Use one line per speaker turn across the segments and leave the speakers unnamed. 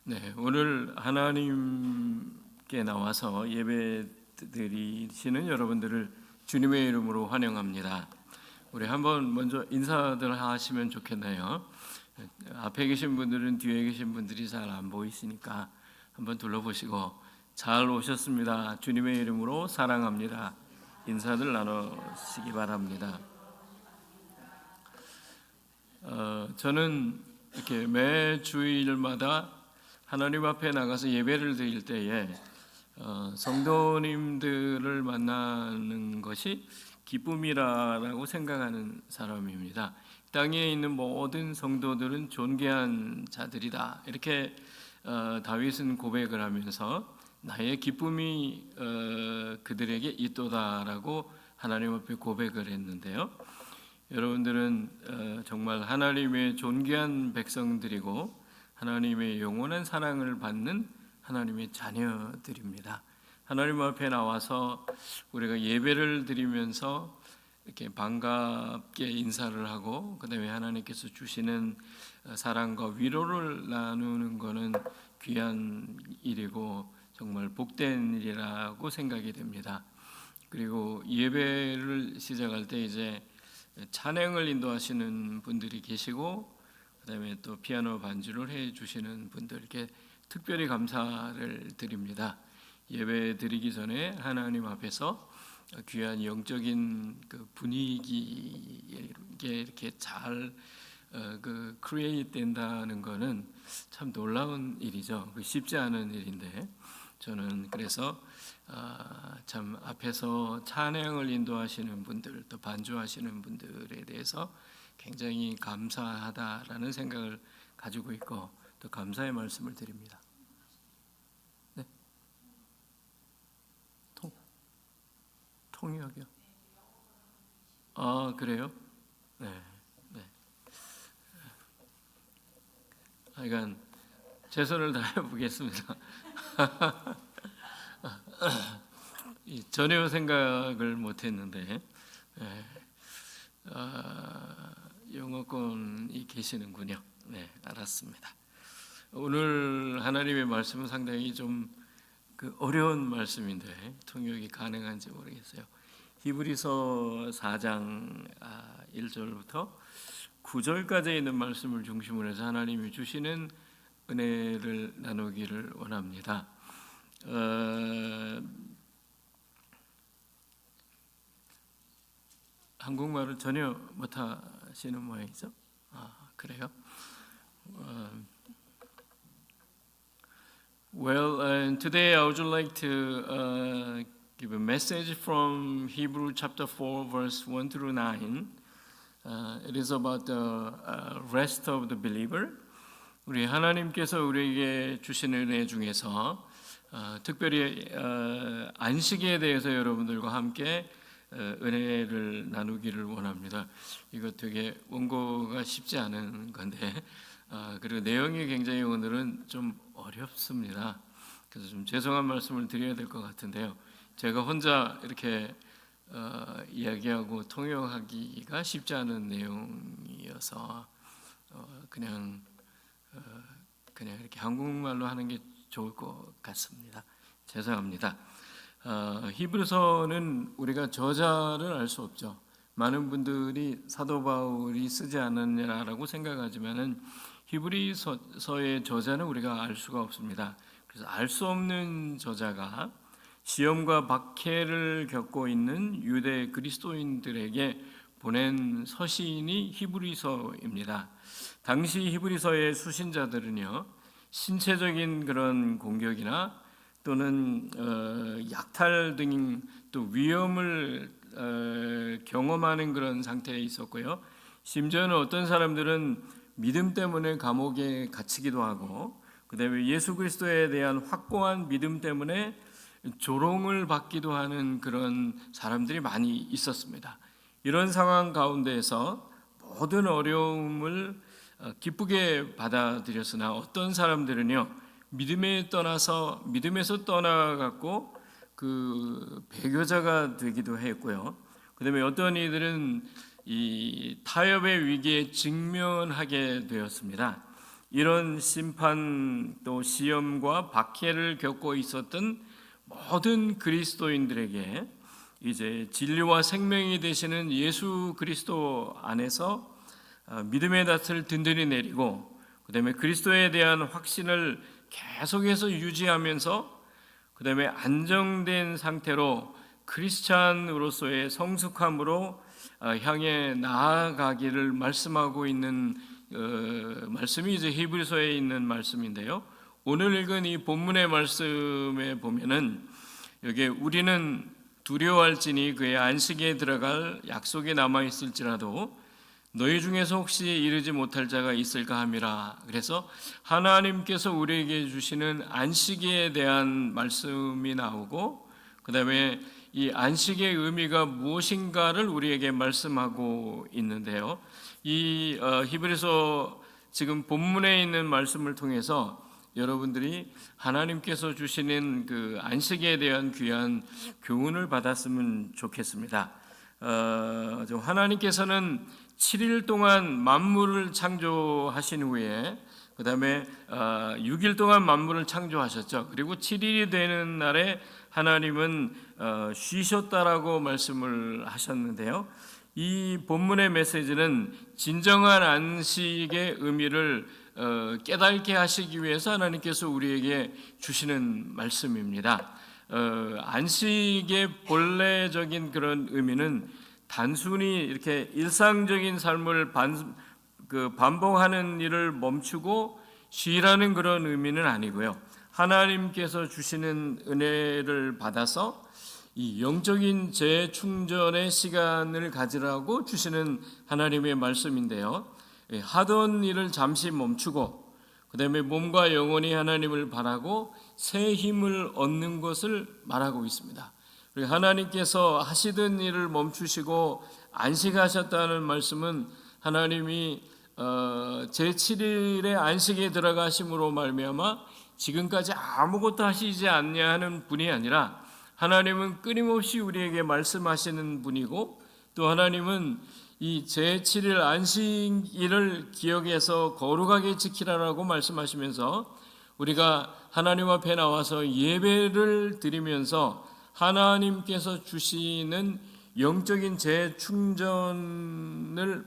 네, 오늘 하나님께 나와서 예배 드리시는 여러분들을 주님의 이름으로 환영합니다. 우리 한번 먼저 인사들 하시면 좋겠네요. 앞에 계신 분들은 뒤에 계신 분들이 잘 안 보이시니까 한번 둘러보시고 잘 오셨습니다. 주님의 이름으로 사랑합니다. 인사들 나누시기 바랍니다. 저는 이렇게 매 주일마다 하나님 앞에 나가서 예배를 드릴 때에 성도님들을 만나는 것이 기쁨이라고 생각하는 사람입니다. 땅에 있는 모든 성도들은 존귀한 자들이다. 이렇게 다윗은 고백을 하면서 나의 기쁨이 그들에게 있도다라고 하나님 앞에 고백을 했는데요. 여러분들은 정말 하나님의 존귀한 백성들이고 하나님의 영원한 사랑을 받는 하나님의 자녀들입니다. 하나님 앞에 나와서 우리가 예배를 드리면서 이렇게 반갑게 인사를 하고 그다음에 하나님께서 주시는 사랑과 위로를 나누는 것은 귀한 일이고 정말 복된 일이라고 생각이 됩니다. 그리고 예배를 시작할 때 이제 찬양을 인도하시는 분들이 계시고 그다음에 또 피아노 반주를 해 주시는 분들께 특별히 감사를 드립니다. 예배 드리기 전에 하나님 앞에서 귀한 영적인 그 분위기에 이렇게 잘 크리에이트 된다는 것은 참 놀라운 일이죠. 쉽지 않은 일인데 저는 그래서 참 앞에서 찬양을 인도하시는 분들 또 반주하시는 분들에 대해서 굉장히 감사하다라는 생각을 가지고 있고 또 감사의 말씀을 드립니다. 네? 통역이요? 아 그래요? 네, 네. 그러니까 최선을 다해 보겠습니다. 전혀 생각을 못했는데 영어권이 계시는군요. 네, 알았습니다. 오늘 하나님의 말씀은 상당히 좀 어려운 말씀인데 통역이 가능한지 모르겠어요. 히브리서 4장 1절부터 9절까지 있는 말씀을 중심으로 해서 하나님이 주시는 은혜를 나누기를 원합니다. 한국말을 전혀 못하시는 모양이죠? 그래요? Well, today I would like to give a message from Hebrew chapter 4, verse 1 through 9. It is about the rest of the believer. 우리 하나님께서 우리에게 주시는 은혜 중에서 특별히 안식에 대해서 여러분들과 함께 은혜를 나누기를 원합니다. 이거 되게 원고가 쉽지 않은 건데 그리고 내용이 굉장히 오늘은 좀 어렵습니다. 그래서 좀 죄송한 말씀을 드려야 될 것 같은데요. 제가 혼자 이렇게 이야기하고 통역하기가 쉽지 않은 내용이어서 그냥 이렇게 한국말로 하는 게 좋을 것 같습니다. 죄송합니다. 히브리서는 우리가 저자를 알 수 없죠. 많은 분들이 사도 바울이 쓰지 않았냐라고 생각하지만은 히브리서의 저자는 우리가 알 수가 없습니다. 그래서 알 수 없는 저자가 시험과 박해를 겪고 있는 유대 그리스도인들에게 보낸 서신이 히브리서입니다. 당시 히브리서의 수신자들은요, 신체적인 그런 공격이나 또는 약탈 등 또 위험을 경험하는 그런 상태에 있었고요. 심지어는 어떤 사람들은 믿음 때문에 감옥에 갇히기도 하고, 그다음에 예수 그리스도에 대한 확고한 믿음 때문에 조롱을 받기도 하는 그런 사람들이 많이 있었습니다. 이런 상황 가운데에서 모든 어려움을 기쁘게 받아들였으나 어떤 사람들은요, 믿음에서 떠나갔고 그 배교자가 되기도 했고요. 그다음에 어떤 이들은 이 타협의 위기에 직면하게 되었습니다. 이런 심판 또 시험과 박해를 겪고 있었던 모든 그리스도인들에게 이제 진리와 생명이 되시는 예수 그리스도 안에서 믿음의 닷을 든든히 내리고 그다음에 그리스도에 대한 확신을 계속해서 유지하면서 그다음에 안정된 상태로 크리스찬으로서의 성숙함으로 향해 나아가기를 말씀하고 있는 말씀이 이제 히브리서에 있는 말씀인데요. 오늘 읽은 이 본문의 말씀에 보면은 여기에 우리는 두려워할지니 그의 안식에 들어갈 약속이 남아 있을지라도 너희 중에서 혹시 이르지 못할 자가 있을까 함이라. 그래서 하나님께서 우리에게 주시는 안식에 대한 말씀이 나오고 그다음에 이 안식의 의미가 무엇인가를 우리에게 말씀하고 있는데요. 이 히브리서 지금 본문에 있는 말씀을 통해서 여러분들이 하나님께서 주시는 그 안식에 대한 귀한 교훈을 받았으면 좋겠습니다. 하나님께서는 7일 동안 만물을 창조하신 후에 그 다음에 6일 동안 만물을 창조하셨죠. 그리고 7일이 되는 날에 하나님은 쉬셨다라고 말씀을 하셨는데요. 이 본문의 메시지는 진정한 안식의 의미를 깨닫게 하시기 위해서 하나님께서 우리에게 주시는 말씀입니다. 안식의 본래적인 그런 의미는 단순히 이렇게 일상적인 삶을 반복하는 일을 멈추고 쉬라는 그런 의미는 아니고요. 하나님께서 주시는 은혜를 받아서 이 영적인 재충전의 시간을 가지라고 주시는 하나님의 말씀인데요. 하던 일을 잠시 멈추고 그 다음에 몸과 영혼이 하나님을 바라고 새 힘을 얻는 것을 말하고 있습니다. 하나님께서 하시던 일을 멈추시고 안식하셨다는 말씀은 하나님이 제7일의 안식에 들어가심으로 말미암아 지금까지 아무것도 하시지 않냐 하는 분이 아니라 하나님은 끊임없이 우리에게 말씀하시는 분이고 또 하나님은 이 제7일 안식일을 기억해서 거룩하게 지키라라고 말씀하시면서 우리가 하나님 앞에 나와서 예배를 드리면서 하나님께서 주시는 영적인 재충전을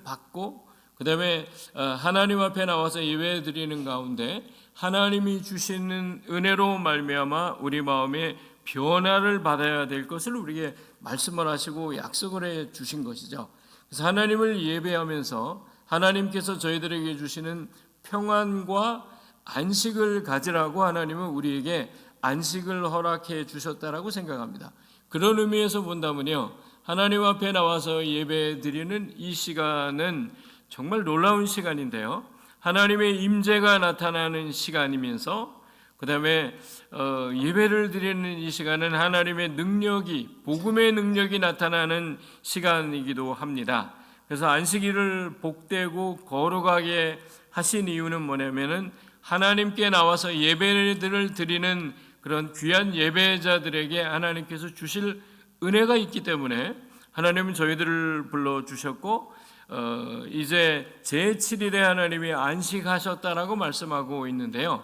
받고 그 다음에 하나님 앞에 나와서 예배 드리는 가운데 하나님이 주시는 은혜로 말미암아 우리 마음에 변화를 받아야 될 것을 우리에게 말씀을 하시고 약속을 해 주신 것이죠. 그래서 하나님을 예배하면서 하나님께서 저희들에게 주시는 평안과 안식을 가지라고 하나님은 우리에게 안식을 허락해 주셨다라고 생각합니다. 그런 의미에서 본다면요, 하나님 앞에 나와서 예배 드리는 이 시간은 정말 놀라운 시간인데요. 하나님의 임재가 나타나는 시간이면서 그 다음에 예배를 드리는 이 시간은 하나님의 능력이, 복음의 능력이 나타나는 시간이기도 합니다. 그래서 안식일을 복되고 거룩하게 하신 이유는 뭐냐면은 하나님께 나와서 예배를 드리는 그런 귀한 예배자들에게 하나님께서 주실 은혜가 있기 때문에 하나님은 저희들을 불러주셨고 이제 제7일에 하나님이 안식하셨다라고 말씀하고 있는데요.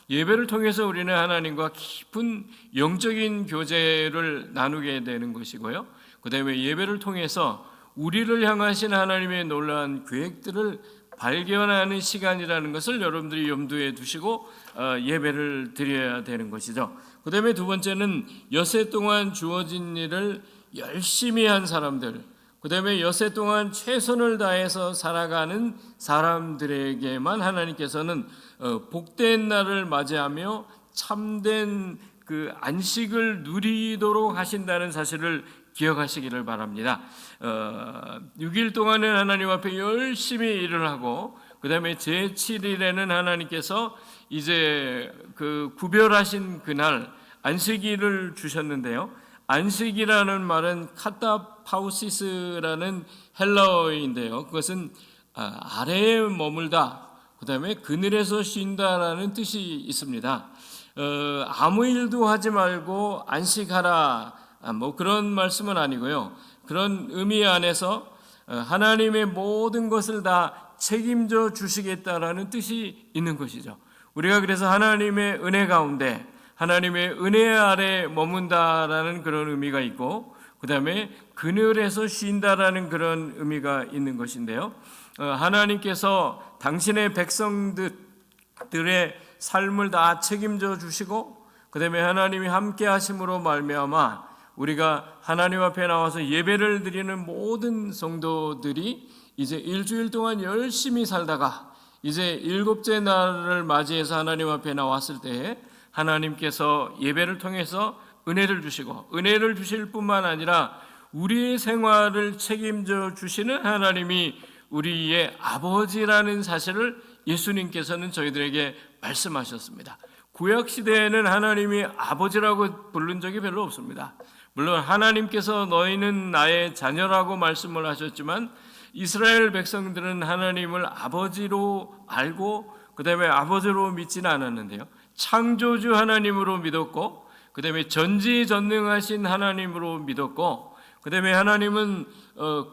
예배를 통해서 우리는 하나님과 깊은 영적인 교제를 나누게 되는 것이고요. 그 다음에 예배를 통해서 우리를 향하신 하나님의 놀라운 계획들을 발견하는 시간이라는 것을 여러분들이 염두에 두시고 예배를 드려야 되는 것이죠. 그 다음에 두 번째는 엿새 동안 주어진 일을 열심히 한 사람들, 그 다음에 엿새 동안 최선을 다해서 살아가는 사람들에게만 하나님께서는 복된 날을 맞이하며 참된 그 안식을 누리도록 하신다는 사실을 기억하시기를 바랍니다. 6일 동안은 하나님 앞에 열심히 일을 하고 그 다음에 제7일에는 하나님께서 이제 그 구별하신 그날 안식일을 주셨는데요. 안식이라는 말은 카타파우시스라는 헬라어인데요. 그것은 아래에 머물다, 그 다음에 그늘에서 쉰다라는 뜻이 있습니다. 아무 일도 하지 말고 안식하라, 뭐 그런 말씀은 아니고요. 그런 의미 안에서 하나님의 모든 것을 다 책임져 주시겠다라는 뜻이 있는 것이죠. 우리가 그래서 하나님의 은혜 가운데, 하나님의 은혜 아래 머문다라는 그런 의미가 있고, 그 다음에 그늘에서 쉰다라는 그런 의미가 있는 것인데요. 하나님께서 당신의 백성들의 삶을 다 책임져 주시고, 그 다음에 하나님이 함께 하심으로 말미암아 우리가 하나님 앞에 나와서 예배를 드리는 모든 성도들이 이제 일주일 동안 열심히 살다가 이제 일곱째 날을 맞이해서 하나님 앞에 나왔을 때에 하나님께서 예배를 통해서 은혜를 주시고, 은혜를 주실 뿐만 아니라 우리의 생활을 책임져 주시는 하나님이 우리의 아버지라는 사실을 예수님께서는 저희들에게 말씀하셨습니다. 구약시대에는 하나님이 아버지라고 부른 적이 별로 없습니다. 물론 하나님께서 너희는 나의 자녀라고 말씀을 하셨지만 이스라엘 백성들은 하나님을 아버지로 알고 그 다음에 아버지로 믿지는 않았는데요, 창조주 하나님으로 믿었고, 그 다음에 전지전능하신 하나님으로 믿었고, 그 다음에 하나님은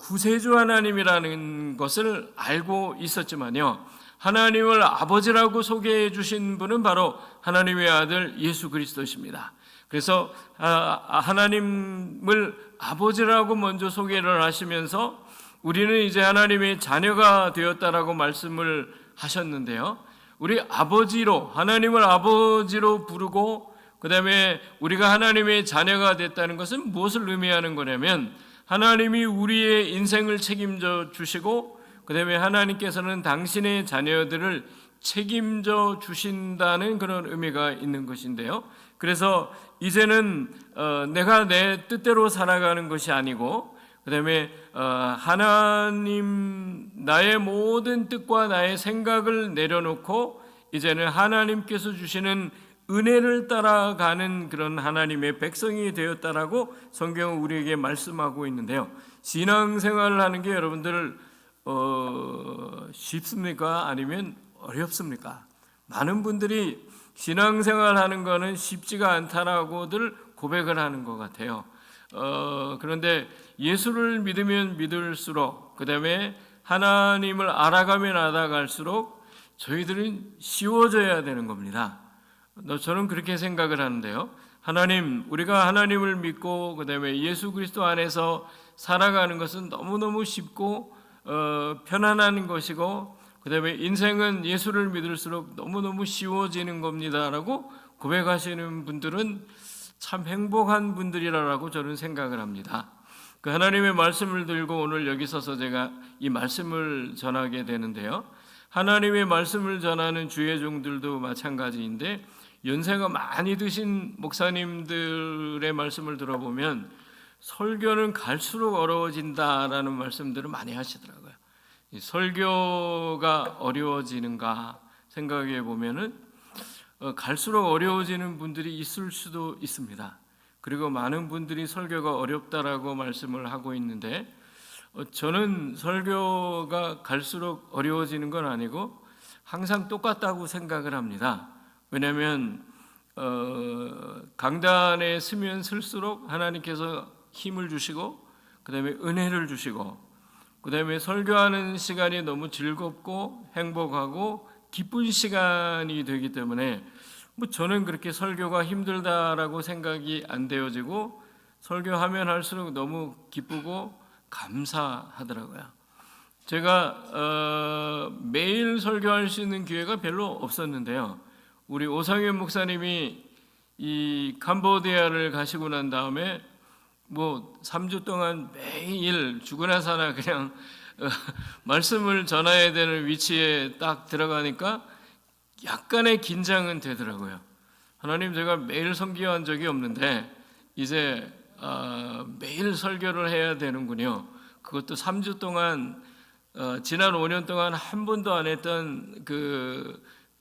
구세주 하나님이라는 것을 알고 있었지만요, 하나님을 아버지라고 소개해 주신 분은 바로 하나님의 아들 예수 그리스도십니다. 그래서 하나님을 아버지라고 먼저 소개를 하시면서 우리는 이제 하나님의 자녀가 되었다라고 말씀을 하셨는데요, 우리 아버지로, 하나님을 아버지로 부르고 그 다음에 우리가 하나님의 자녀가 됐다는 것은 무엇을 의미하는 거냐면, 하나님이 우리의 인생을 책임져 주시고 그 다음에 하나님께서는 당신의 자녀들을 책임져 주신다는 그런 의미가 있는 것인데요, 그래서 이제는 내가 내 뜻대로 살아가는 것이 아니고 그 다음에 하나님, 나의 모든 뜻과 나의 생각을 내려놓고 이제는 하나님께서 주시는 은혜를 따라가는 그런 하나님의 백성이 되었다라고 성경은 우리에게 말씀하고 있는데요, 신앙생활을 하는 게 여러분들 쉽습니까? 아니면 어렵습니까? 많은 분들이 신앙생활 하는 거는 쉽지가 않다라고들 고백을 하는 것 같아요. 그런데 예수를 믿으면 믿을수록, 그 다음에 하나님을 알아가면 알아갈수록 저희들은 쉬워져야 되는 겁니다. 저는 그렇게 생각을 하는데요, 하나님, 우리가 하나님을 믿고 그 다음에 예수 그리스도 안에서 살아가는 것은 너무너무 쉽고 편안한 것이고, 그 다음에 인생은 예수를 믿을수록 너무너무 쉬워지는 겁니다라고 고백하시는 분들은 참 행복한 분들이라고 저는 생각을 합니다. 그 하나님의 말씀을 들고 오늘 여기 서서 제가 이 말씀을 전하게 되는데요, 하나님의 말씀을 전하는 주의 종들도 마찬가지인데, 연세가 많이 드신 목사님들의 말씀을 들어보면 설교는 갈수록 어려워진다라는 말씀들을 많이 하시더라고요. 설교가 어려워지는가 생각해 보면은 갈수록 어려워지는 분들이 있을 수도 있습니다. 그리고 많은 분들이 설교가 어렵다라고 말씀을 하고 있는데, 저는 설교가 갈수록 어려워지는 건 아니고 항상 똑같다고 생각을 합니다. 왜냐하면 강단에 서면 설수록 하나님께서 힘을 주시고 그 다음에 은혜를 주시고 그 다음에 설교하는 시간이 너무 즐겁고 행복하고 기쁜 시간이 되기 때문에 저는 그렇게 설교가 힘들다라고 생각이 안 되어지고, 설교하면 할수록 너무 기쁘고 감사하더라고요. 제가 매일 설교할 수 있는 기회가 별로 없었는데요, 우리 오상현 목사님이 이 캄보디아를 가시고 난 다음에 3주 동안 매일 죽으나 사나 그냥 말씀을 전해야 되는 위치에 딱 들어가니까 약간의 긴장은 되더라고요. 하나님, 제가 매일 설교한 적이 없는데 이제 매일 설교를 해야 되는군요. 그것도 3주 동안 지난 5년 동안 한 번도 안 했던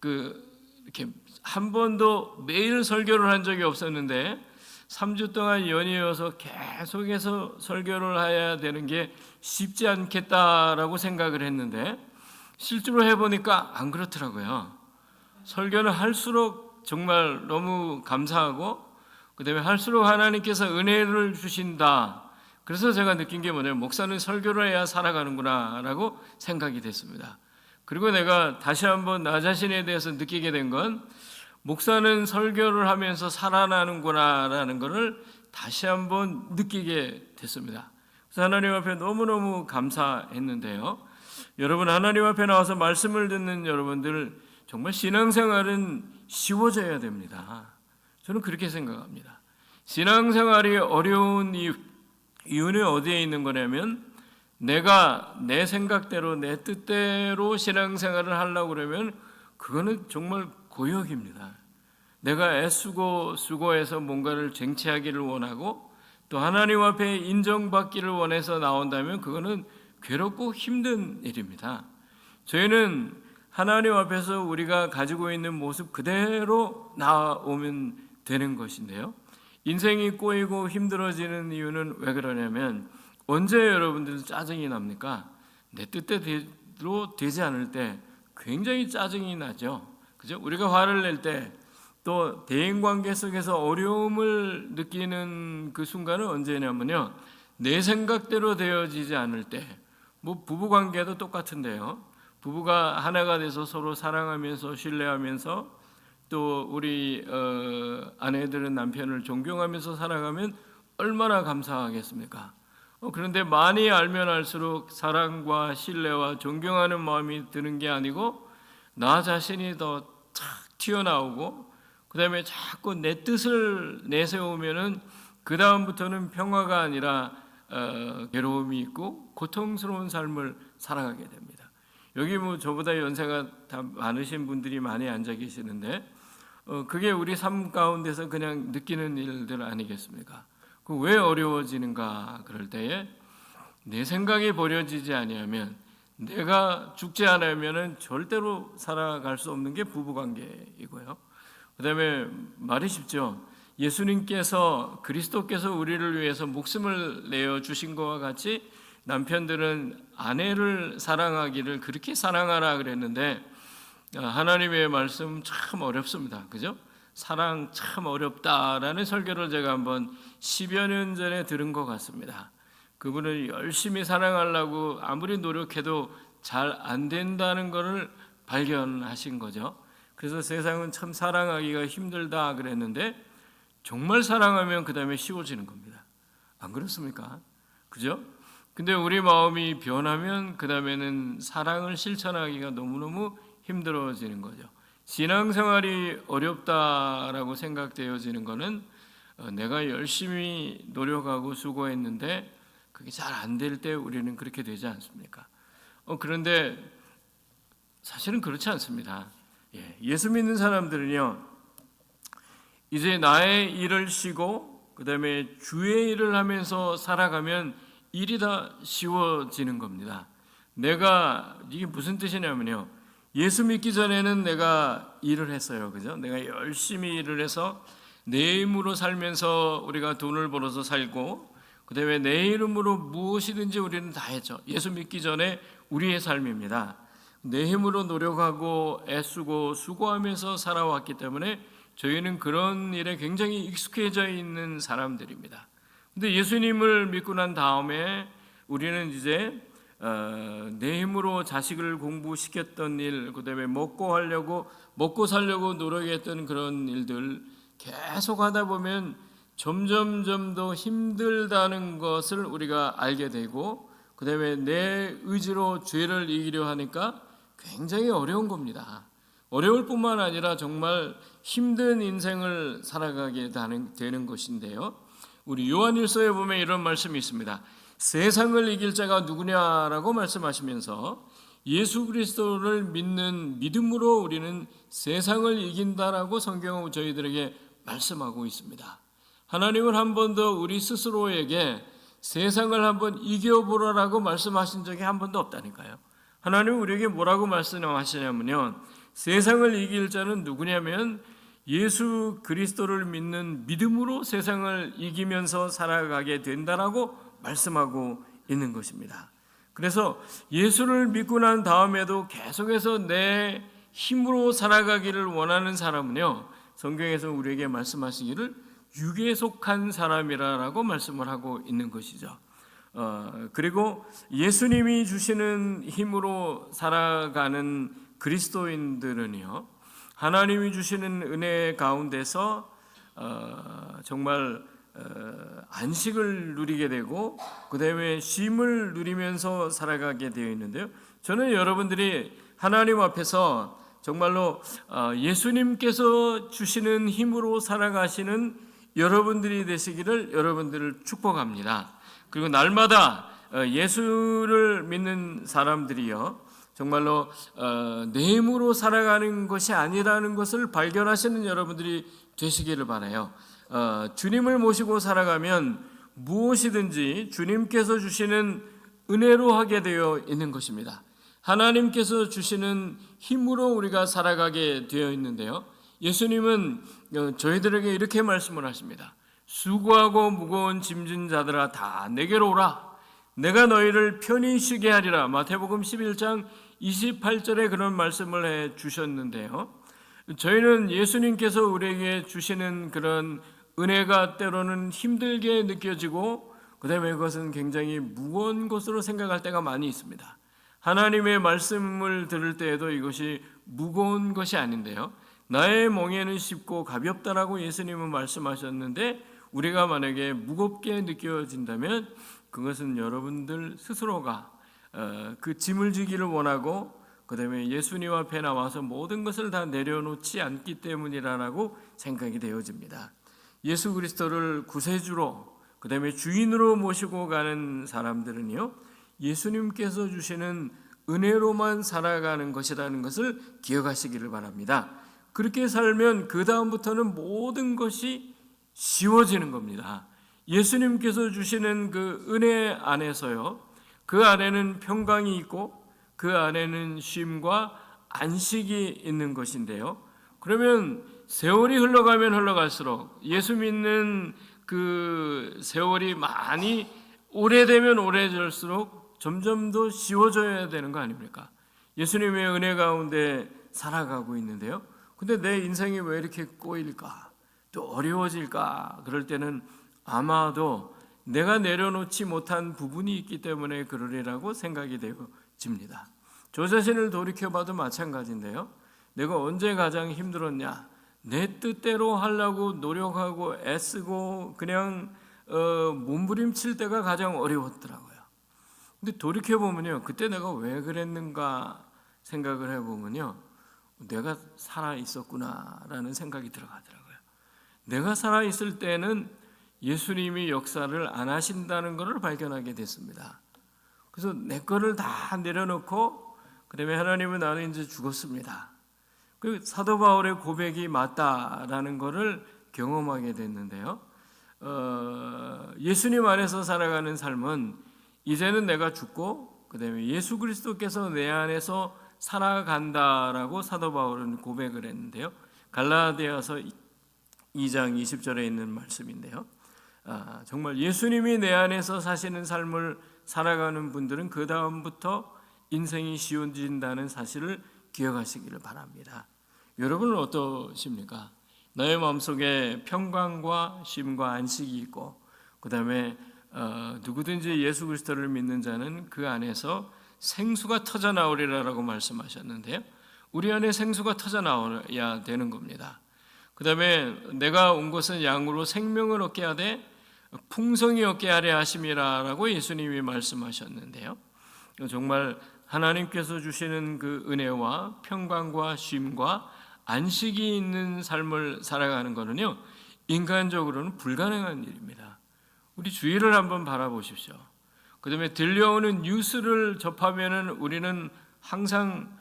이렇게 한 번도 매일 설교를 한 적이 없었는데 3주 동안 연이어서 계속해서 설교를 해야 되는 게 쉽지 않겠다라고 생각을 했는데 실제로 해보니까 안 그렇더라고요. 설교는 할수록 정말 너무 감사하고 그 다음에 할수록 하나님께서 은혜를 주신다. 그래서 제가 느낀 게 뭐냐면 목사는 설교를 해야 살아가는구나 라고 생각이 됐습니다. 그리고 내가 다시 한번 나 자신에 대해서 느끼게 된 건 목사는 설교를 하면서 살아나는구나라는 것을 다시 한번 느끼게 됐습니다. 그래서 하나님 앞에 너무너무 감사했는데요. 여러분, 하나님 앞에 나와서 말씀을 듣는 여러분들 정말 신앙생활은 쉬워져야 됩니다. 저는 그렇게 생각합니다. 신앙생활이 어려운 이유는 어디에 있는 거냐면 내가 내 생각대로 내 뜻대로 신앙생활을 하려고 그러면 그거는 정말 고역입니다. 내가 애쓰고 수고해서 뭔가를 쟁취하기를 원하고 또 하나님 앞에 인정받기를 원해서 나온다면 그거는 괴롭고 힘든 일입니다. 저희는 하나님 앞에서 우리가 가지고 있는 모습 그대로 나오면 되는 것인데요. 인생이 꼬이고 힘들어지는 이유는 왜 그러냐면 언제 여러분들 짜증이 납니까? 내 뜻대로 되지 않을 때 굉장히 짜증이 나죠. 그죠? 우리가 화를 낼 때 또 대인관계 속에서 어려움을 느끼는 그 순간은 언제냐면요. 내 생각대로 되어지지 않을 때, 뭐 부부관계도 똑같은데요. 부부가 하나가 돼서 서로 사랑하면서 신뢰하면서 또 우리 아내들은 남편을 존경하면서 살아가면 얼마나 감사하겠습니까? 그런데 많이 알면 알수록 사랑과 신뢰와 존경하는 마음이 드는 게 아니고 나 자신이 더 탁 튀어나오고 그 다음에 자꾸 내 뜻을 내세우면은 그 다음부터는 평화가 아니라 괴로움이 있고 고통스러운 삶을 살아가게 됩니다. 여기 뭐 저보다 연세가 다 많으신 분들이 많이 앉아 계시는데 그게 우리 삶 가운데서 그냥 느끼는 일들 아니겠습니까? 그 왜 어려워지는가 그럴 때에 내 생각이 버려지지 아니하면 내가 죽지 않으면은 절대로 살아갈 수 없는 게 부부관계이고요. 그다음에 말이 쉽죠. 예수님께서 그리스도께서 우리를 위해서 목숨을 내어 주신 것과 같이 남편들은 아내를 사랑하기를 그렇게 사랑하라 그랬는데 하나님의 말씀 참 어렵습니다. 그죠? 사랑 참 어렵다라는 설교를 제가 한번 10여 년 전에 들은 것 같습니다. 그분을 열심히 사랑하려고 아무리 노력해도 잘 안 된다는 것을 발견하신 거죠. 그래서 세상은 참 사랑하기가 힘들다 그랬는데 정말 사랑하면 그 다음에 쉬워지는 겁니다. 안 그렇습니까? 그죠? 근데 우리 마음이 변하면 그 다음에는 사랑을 실천하기가 너무너무 힘들어지는 거죠. 신앙생활이 어렵다라고 생각되어지는 것은 내가 열심히 노력하고 수고했는데 그게 잘 안 될 때 우리는 그렇게 되지 않습니까? 그런데 사실은 그렇지 않습니다. 예수 믿는 사람들은요, 이제 나의 일을 쉬고 그 다음에 주의 일을 하면서 살아가면 일이 다 쉬워지는 겁니다. 이게 무슨 뜻이냐면요, 예수 믿기 전에는 내가 일을 했어요. 그죠? 내가 열심히 일을 해서 내 힘으로 살면서 우리가 돈을 벌어서 살고 그 다음에 내 이름으로 무엇이든지 우리는 다 했죠. 예수 믿기 전에 우리의 삶입니다. 내 힘으로 노력하고 애쓰고 수고하면서 살아왔기 때문에 저희는 그런 일에 굉장히 익숙해져 있는 사람들입니다. 근데 예수님을 믿고 난 다음에 우리는 이제 내 힘으로 자식을 공부시켰던 일, 그 다음에 먹고 살려고 노력했던 그런 일들 계속 하다 보면 점점 더 힘들다는 것을 우리가 알게 되고 그 다음에 내 의지로 죄를 이기려 하니까 굉장히 어려운 겁니다. 어려울 뿐만 아니라 정말 힘든 인생을 살아가게 되는 것인데요. 우리 요한일서에 보면 이런 말씀이 있습니다. 세상을 이길 자가 누구냐라고 말씀하시면서 예수 그리스도를 믿는 믿음으로 우리는 세상을 이긴다라고 성경은 저희들에게 말씀하고 있습니다. 하나님은 한 번 더 우리 스스로에게 세상을 한번 이겨보라라고 말씀하신 적이 한 번도 없다니까요. 하나님은 우리에게 뭐라고 말씀하시냐면요, 세상을 이길 자는 누구냐면 예수 그리스도를 믿는 믿음으로 세상을 이기면서 살아가게 된다라고 말씀하고 있는 것입니다. 그래서 예수를 믿고 난 다음에도 계속해서 내 힘으로 살아가기를 원하는 사람은요, 성경에서 우리에게 말씀하시기를 육에 속한 사람이라고 말씀을 하고 있는 것이죠. 그리고 예수님이 주시는 힘으로 살아가는 그리스도인들은요, 하나님이 주시는 은혜 가운데서 정말 안식을 누리게 되고 그 다음에 쉼을 누리면서 살아가게 되어 있는데요. 저는 여러분들이 하나님 앞에서 정말로 예수님께서 주시는 힘으로 살아가시는 여러분들이 되시기를 여러분들을 축복합니다. 그리고 날마다 예수를 믿는 사람들이요, 정말로 내 힘으로 살아가는 것이 아니라는 것을 발견하시는 여러분들이 되시기를 바라요. 주님을 모시고 살아가면 무엇이든지 주님께서 주시는 은혜로 하게 되어 있는 것입니다. 하나님께서 주시는 힘으로 우리가 살아가게 되어 있는데요, 예수님은 저희들에게 이렇게 말씀을 하십니다. 수고하고 무거운 짐진 자들아 다 내게로 오라. 내가 너희를 편히 쉬게 하리라. 마태복음 11장 28절에 그런 말씀을 해 주셨는데요, 저희는 예수님께서 우리에게 주시는 그런 은혜가 때로는 힘들게 느껴지고 그 다음에 그것은 굉장히 무거운 것으로 생각할 때가 많이 있습니다. 하나님의 말씀을 들을 때에도 이것이 무거운 것이 아닌데요, 나의 멍에는 쉽고 가볍다라고 예수님은 말씀하셨는데, 우리가 만약에 무겁게 느껴진다면 그것은 여러분들 스스로가 그 짐을 지기를 원하고 그 다음에 예수님 앞에 나와서 모든 것을 다 내려놓지 않기 때문이라고 생각이 되어집니다. 예수 그리스도를 구세주로 그 다음에 주인으로 모시고 가는 사람들은요, 예수님께서 주시는 은혜로만 살아가는 것이라는 것을 기억하시기를 바랍니다. 그렇게 살면 그 다음부터는 모든 것이 쉬워지는 겁니다. 예수님께서 주시는 그 은혜 안에서요, 그 안에는 평강이 있고 그 안에는 쉼과 안식이 있는 것인데요, 그러면 세월이 흘러가면 흘러갈수록 예수 믿는 그 세월이 많이 오래되면 오래될수록 점점 더 쉬워져야 되는 거 아닙니까? 예수님의 은혜 가운데 살아가고 있는데요, 근데 내 인생이 왜 이렇게 꼬일까? 또 어려워질까? 그럴 때는 아마도 내가 내려놓지 못한 부분이 있기 때문에 그러리라고 생각이 되어집니다. 저 자신을 돌이켜봐도 마찬가지인데요, 내가 언제 가장 힘들었냐? 내 뜻대로 하려고 노력하고 애쓰고 그냥 몸부림칠 때가 가장 어려웠더라고요. 근데 돌이켜보면요, 그때 내가 왜 그랬는가 생각을 해보면요, 내가 살아있었구나라는 생각이 들어가더라고요. 내가 살아있을 때는 예수님이 역사를 안 하신다는 것을 발견하게 됐습니다. 그래서 내 거를 다 내려놓고 그 다음에 하나님은 나는 이제 죽었습니다. 그 사도 바울의 고백이 맞다라는 것을 경험하게 됐는데요, 예수님 안에서 살아가는 삶은 이제는 내가 죽고 그 다음에 예수 그리스도께서 내 안에서 살아간다라고 사도 바울은 고백을 했는데요, 갈라디아서 2장 20절에 있는 말씀인데요, 정말 예수님이 내 안에서 사시는 삶을 살아가는 분들은 그 다음부터 인생이 쉬워진다는 사실을 기억하시기를 바랍니다. 여러분은 어떠십니까? 나의 마음속에 평강과 쉼과 안식이 있고 그 다음에 누구든지 예수 그리스도를 믿는 자는 그 안에서 생수가 터져 나오리라라고 말씀하셨는데요, 우리 안에 생수가 터져 나와야 되는 겁니다. 그 다음에 내가 온 것은 양으로 생명을 얻게 하되 풍성히 얻게 하려 하심이라라고 예수님이 말씀하셨는데요, 정말 하나님께서 주시는 그 은혜와 평강과 쉼과 안식이 있는 삶을 살아가는 것은요, 인간적으로는 불가능한 일입니다. 우리 주위를 한번 바라보십시오. 그 다음에 들려오는 뉴스를 접하면은 우리는 항상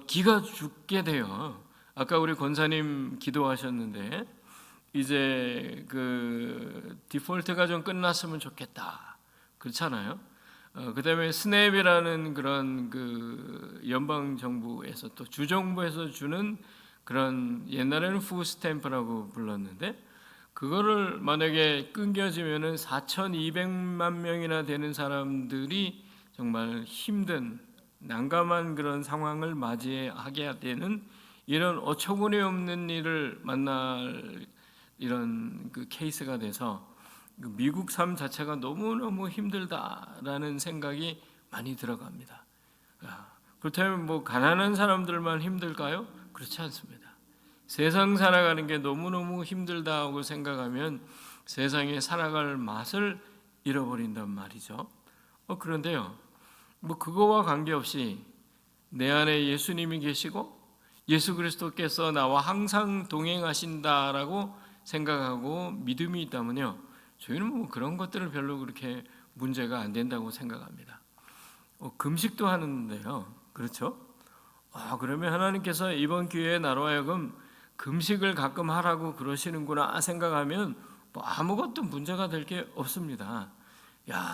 기가 죽게 돼요. 아까 우리 권사님 기도하셨는데 이제 그 디폴트가 좀 끝났으면 좋겠다, 그렇잖아요. 그 다음에 스냅이라는 그런 그 연방 정부에서 또 주정부에서 주는 그런, 옛날에는 푸스탬프라고 불렀는데 그거를 만약에 끊겨지면은 4,200만 명이나 되는 사람들이 정말 힘든 난감한 그런 상황을 맞이하게 되는 이런 어처구니 없는 일을 만날 이런 그 케이스가 돼서 미국 삶 자체가 너무너무 힘들다라는 생각이 많이 들어갑니다. 그렇다면 뭐 가난한 사람들만 힘들까요? 그렇지 않습니다. 세상 살아가는 게 너무너무 힘들다고 생각하면 세상에 살아갈 맛을 잃어버린단 말이죠. 그런데요, 뭐 그거와 관계없이 내 안에 예수님이 계시고 예수 그리스도께서 나와 항상 동행하신다라고 생각하고 믿음이 있다면요, 저희는 뭐 그런 것들을 별로 그렇게 문제가 안 된다고 생각합니다. 금식도 하는데요, 그렇죠? 그러면 하나님께서 이번 기회에 나로 하여금 금식을 가끔 하라고 그러시는구나 생각하면 뭐 아무것도 문제가 될 게 없습니다.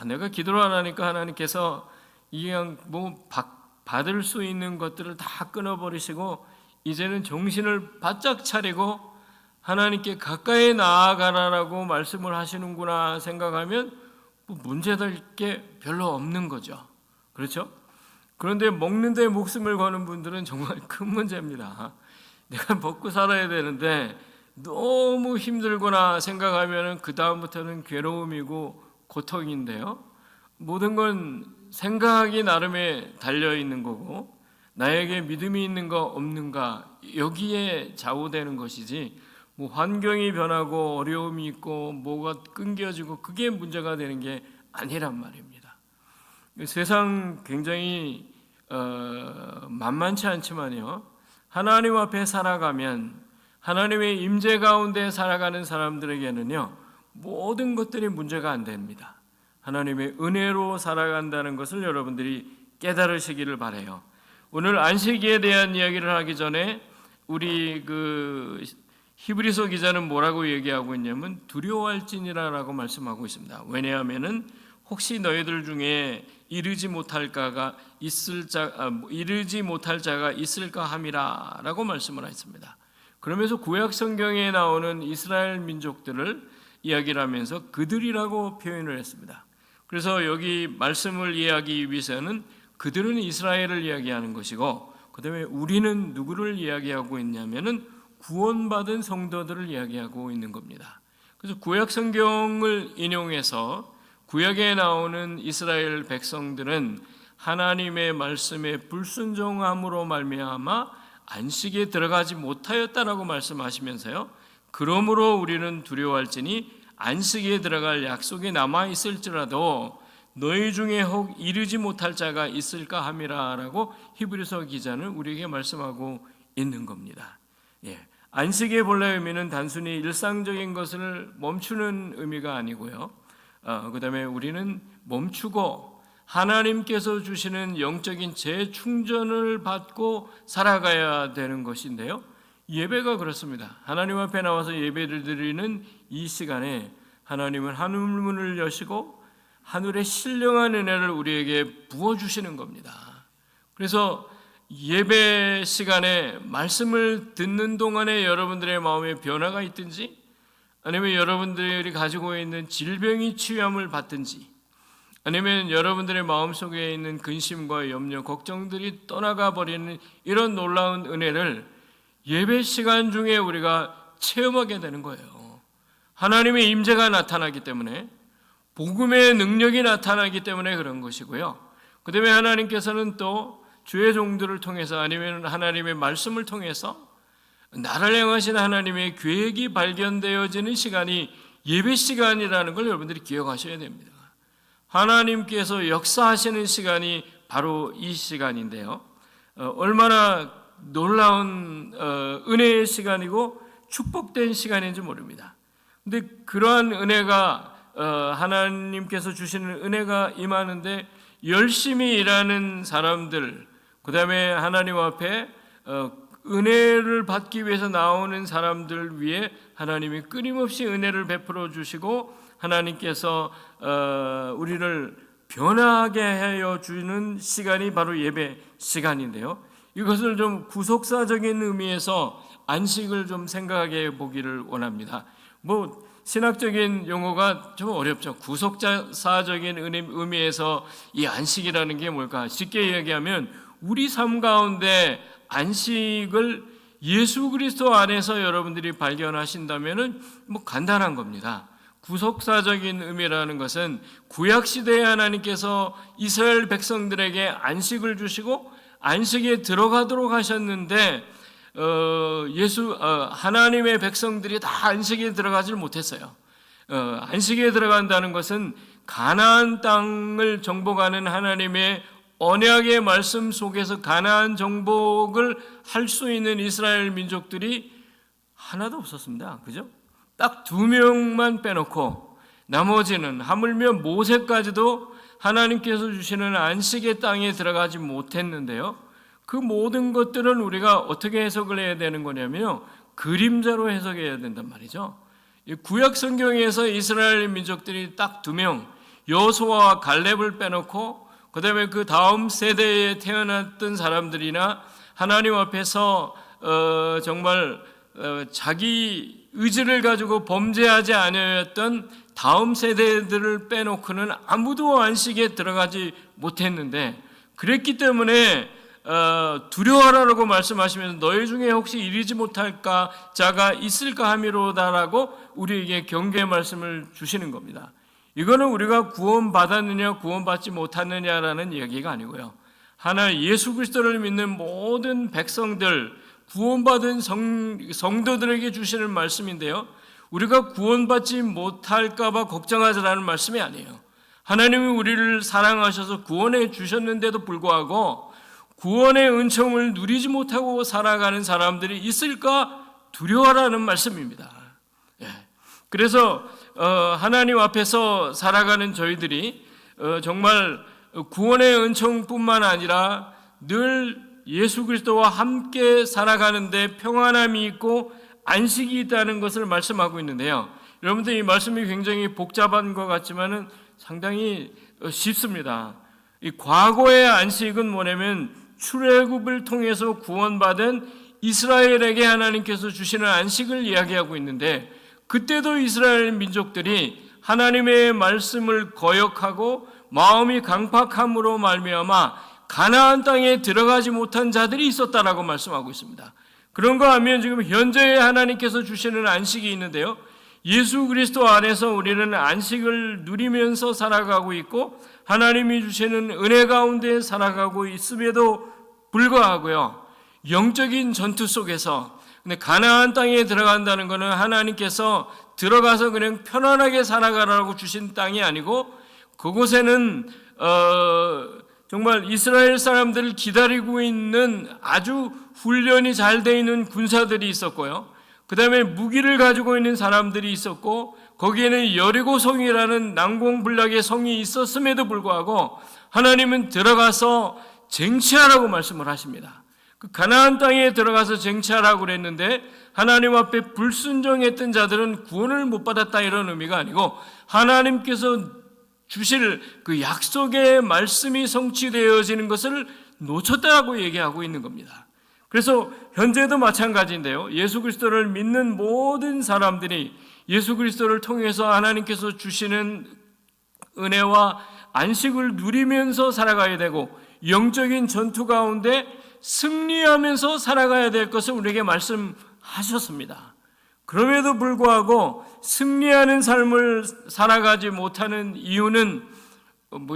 내가 기도를 안 하니까 하나님께서 그냥 뭐 받을 수 있는 것들을 다 끊어버리시고 이제는 정신을 바짝 차리고 하나님께 가까이 나아가라라고 말씀을 하시는구나 생각하면 뭐 문제될 게 별로 없는 거죠. 그렇죠? 그런데 먹는 데 목숨을 거는 분들은 정말 큰 문제입니다. 내가 먹고 살아야 되는데 너무 힘들구나 생각하면 그 다음부터는 괴로움이고 고통인데요, 모든 건 생각이 나름에 달려있는 거고 나에게 믿음이 있는가 없는가 여기에 좌우되는 것이지, 뭐 환경이 변하고 어려움이 있고 뭐가 끊겨지고 그게 문제가 되는 게 아니란 말입니다. 세상 굉장히 만만치 않지만요, 하나님 앞에 살아가면 하나님의 임재 가운데 살아가는 사람들에게는요, 모든 것들이 문제가 안 됩니다. 하나님의 은혜로 살아간다는 것을 여러분들이 깨달으시기를 바라요. 오늘 안식일에 대한 이야기를 하기 전에 우리 히브리서 기자는 뭐라고 얘기하고 있냐면 두려워할지니라라고 말씀하고 있습니다. 왜냐하면은 혹시 너희들 중에 이르지 못할 자가 있을까 함이라라고 말씀을 했습니다. 그러면서 구약 성경에 나오는 이스라엘 민족들을 이야기를 하면서 그들이라고 표현을 했습니다. 그래서 여기 말씀을 이해하기 위해서는 그들은 이스라엘을 이야기하는 것이고, 그 다음에 우리는 누구를 이야기하고 있냐면은 구원받은 성도들을 이야기하고 있는 겁니다. 그래서 구약 성경을 인용해서 구약에 나오는 이스라엘 백성들은 하나님의 말씀에 불순종함으로 말미암아 안식에 들어가지 못하였다라고 말씀하시면서요, 그러므로 우리는 두려워할지니 안식에 들어갈 약속이 남아 있을지라도 너희 중에 혹 이르지 못할 자가 있을까 함이라라고 히브리서 기자는 우리에게 말씀하고 있는 겁니다. 안식의 본래 의미는 단순히 일상적인 것을 멈추는 의미가 아니고요, 그 다음에 우리는 멈추고 하나님께서 주시는 영적인 재충전을 받고 살아가야 되는 것인데요, 예배가 그렇습니다. 하나님 앞에 나와서 예배를 드리는 이 시간에 하나님은 하늘문을 여시고 하늘의 신령한 은혜를 우리에게 부어주시는 겁니다. 그래서 예배 시간에 말씀을 듣는 동안에 여러분들의 마음에 변화가 있든지 아니면 여러분들이 가지고 있는 질병이 치유함을 받든지 아니면 여러분들의 마음속에 있는 근심과 염려, 걱정들이 떠나가 버리는 이런 놀라운 은혜를 예배 시간 중에 우리가 체험하게 되는 거예요. 하나님의 임재가 나타나기 때문에, 복음의 능력이 나타나기 때문에 그런 것이고요, 그 다음에 하나님께서는 또 주의 종들을 통해서 아니면 하나님의 말씀을 통해서 나를 향하신 하나님의 계획이 발견되어지는 시간이 예배 시간이라는 걸 여러분들이 기억하셔야 됩니다. 하나님께서 역사하시는 시간이 바로 이 시간인데요, 얼마나 놀라운 은혜의 시간이고 축복된 시간인지 모릅니다. 근데 그러한 은혜가 하나님께서 주시는 은혜가 임하는데 열심히 일하는 사람들, 그 다음에 하나님 앞에 은혜를 받기 위해서 나오는 사람들 위해 하나님이 끊임없이 은혜를 베풀어 주시고 하나님께서 우리를 변하게 하여 주는 시간이 바로 예배 시간인데요, 이것을 좀 구속사적인 의미에서 안식을 좀 생각해 보기를 원합니다. 뭐 신학적인 용어가 좀 어렵죠. 구속사적인 의미에서 이 안식이라는 게 뭘까? 쉽게 얘기하면 우리 삶 가운데 안식을 예수 그리스도 안에서 여러분들이 발견하신다면은 뭐 간단한 겁니다. 구속사적인 의미라는 것은 구약시대에 하나님께서 이스라엘 백성들에게 안식을 주시고 안식에 들어가도록 하셨는데 하나님의 백성들이 다 안식에 들어가질 못했어요. 안식에 들어간다는 것은 가나안 땅을 정복하는 하나님의 언약의 말씀 속에서 가나안 정복을 할 수 있는 이스라엘 민족들이 하나도 없었습니다. 그죠? 딱 2명만 빼놓고 나머지는 하물며 모세까지도 하나님께서 주시는 안식의 땅에 들어가지 못했는데요. 그 모든 것들은 우리가 어떻게 해석을 해야 되는 거냐면요, 그림자로 해석해야 된단 말이죠. 구약 성경에서 이스라엘 민족들이 딱 2명, 여호수아와 갈렙을 빼놓고 그 다음에 그 다음 세대에 태어났던 사람들이나 하나님 앞에서 정말 자기 의지를 가지고 범죄하지 않았던 다음 세대들을 빼놓고는 아무도 안식에 들어가지 못했는데, 그랬기 때문에 두려워하라고 말씀하시면서 너희 중에 혹시 이르지 못할까 자가 있을까 함이로다라고 우리에게 경계의 말씀을 주시는 겁니다. 이거는 우리가 구원받았느냐 구원받지 못했느냐라는 이야기가 아니고요, 하나님 예수 그리스도를 믿는 모든 백성들, 구원받은 성도들에게 주시는 말씀인데요, 우리가 구원받지 못할까 봐 걱정하자라는 말씀이 아니에요. 하나님이 우리를 사랑하셔서 구원해 주셨는데도 불구하고 구원의 은총을 누리지 못하고 살아가는 사람들이 있을까 두려워하라는 말씀입니다. 그래서 하나님 앞에서 살아가는 저희들이 정말 구원의 은총뿐만 아니라 늘 예수 그리스도와 함께 살아가는데 평안함이 있고 안식이 있다는 것을 말씀하고 있는데요, 여러분들 이 말씀이 굉장히 복잡한 것 같지만은 상당히 쉽습니다. 이 과거의 안식은 뭐냐면 출애굽을 통해서 구원받은 이스라엘에게 하나님께서 주시는 안식을 이야기하고 있는데, 그때도 이스라엘 민족들이 하나님의 말씀을 거역하고 마음이 강팍함으로 말미암아 가나안 땅에 들어가지 못한 자들이 있었다라고 말씀하고 있습니다. 그런가 하면 지금 현재의 하나님께서 주시는 안식이 있는데요, 예수 그리스도 안에서 우리는 안식을 누리면서 살아가고 있고 하나님이 주시는 은혜 가운데 살아가고 있음에도 불구하고요, 영적인 전투 속에서, 근데 가나안 땅에 들어간다는 것은 하나님께서 들어가서 그냥 편안하게 살아가라고 주신 땅이 아니고, 그곳에는 정말 이스라엘 사람들을 기다리고 있는 아주 훈련이 잘 되어 있는 군사들이 있었고요, 그 다음에 무기를 가지고 있는 사람들이 있었고, 거기에는 여리고 성이라는 난공불락의 성이 있었음에도 불구하고 하나님은 들어가서 쟁취하라고 말씀을 하십니다. 그 가나안 땅에 들어가서 쟁취하라고 그랬는데 하나님 앞에 불순종했던 자들은 구원을 못 받았다, 이런 의미가 아니고 하나님께서 주실 그 약속의 말씀이 성취되어지는 것을 놓쳤다고 얘기하고 있는 겁니다. 그래서 현재도 마찬가지인데요, 예수 그리스도를 믿는 모든 사람들이 예수 그리스도를 통해서 하나님께서 주시는 은혜와 안식을 누리면서 살아가야 되고 영적인 전투 가운데 승리하면서 살아가야 될 것을 우리에게 말씀하셨습니다. 그럼에도 불구하고 승리하는 삶을 살아가지 못하는 이유는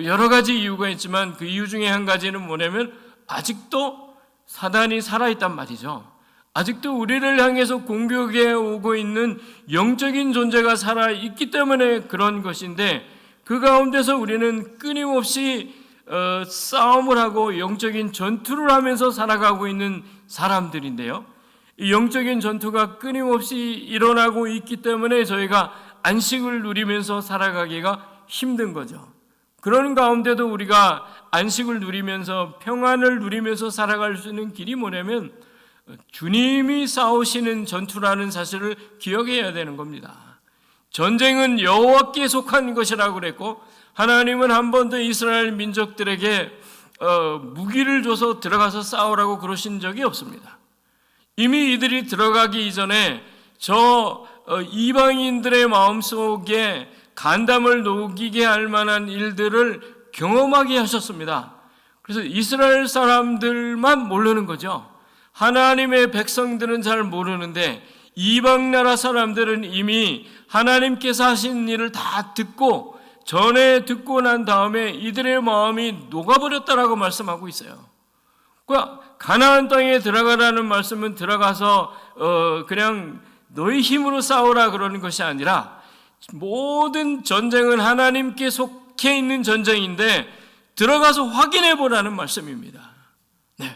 여러 가지 이유가 있지만 그 이유 중에 한 가지는 뭐냐면 아직도 사단이 살아있단 말이죠. 아직도 우리를 향해서 공격해 오고 있는 영적인 존재가 살아있기 때문에 그런 것인데, 그 가운데서 우리는 끊임없이 싸움을 하고 영적인 전투를 하면서 살아가고 있는 사람들인데요, 이 영적인 전투가 끊임없이 일어나고 있기 때문에 저희가 안식을 누리면서 살아가기가 힘든 거죠. 그런 가운데도 우리가 안식을 누리면서 평안을 누리면서 살아갈 수 있는 길이 뭐냐면 주님이 싸우시는 전투라는 사실을 기억해야 되는 겁니다. 전쟁은 여호와께 속한 것이라고 그랬고, 하나님은 한 번도 이스라엘 민족들에게 무기를 줘서 들어가서 싸우라고 그러신 적이 없습니다. 이미 이들이 들어가기 이전에 이방인들의 마음속에 간담을 녹이게 할 만한 일들을 경험하게 하셨습니다. 그래서 이스라엘 사람들만 모르는 거죠. 하나님의 백성들은 잘 모르는데 이방 나라 사람들은 이미 하나님께서 하신 일을 다 듣고 전에 듣고 난 다음에 이들의 마음이 녹아버렸다라고 말씀하고 있어요. 그러니까 가나안 땅에 들어가라는 말씀은 들어가서 그냥 너희 힘으로 싸우라 그러는 것이 아니라 모든 전쟁은 하나님께 속해 있는 전쟁인데 들어가서 확인해 보라는 말씀입니다. 네.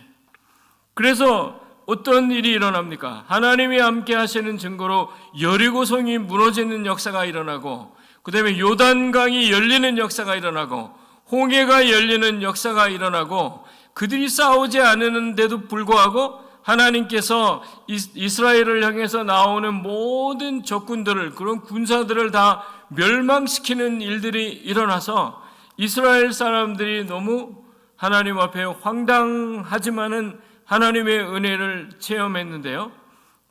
그래서 어떤 일이 일어납니까? 하나님이 함께 하시는 증거로 여리고성이 무너지는 역사가 일어나고, 그 다음에 요단강이 열리는 역사가 일어나고, 홍해가 열리는 역사가 일어나고, 그들이 싸우지 않았는데도 불구하고 하나님께서 이스라엘을 향해서 나오는 모든 적군들을, 그런 군사들을 다 멸망시키는 일들이 일어나서 이스라엘 사람들이 너무 하나님 앞에 황당하지만은 하나님의 은혜를 체험했는데요.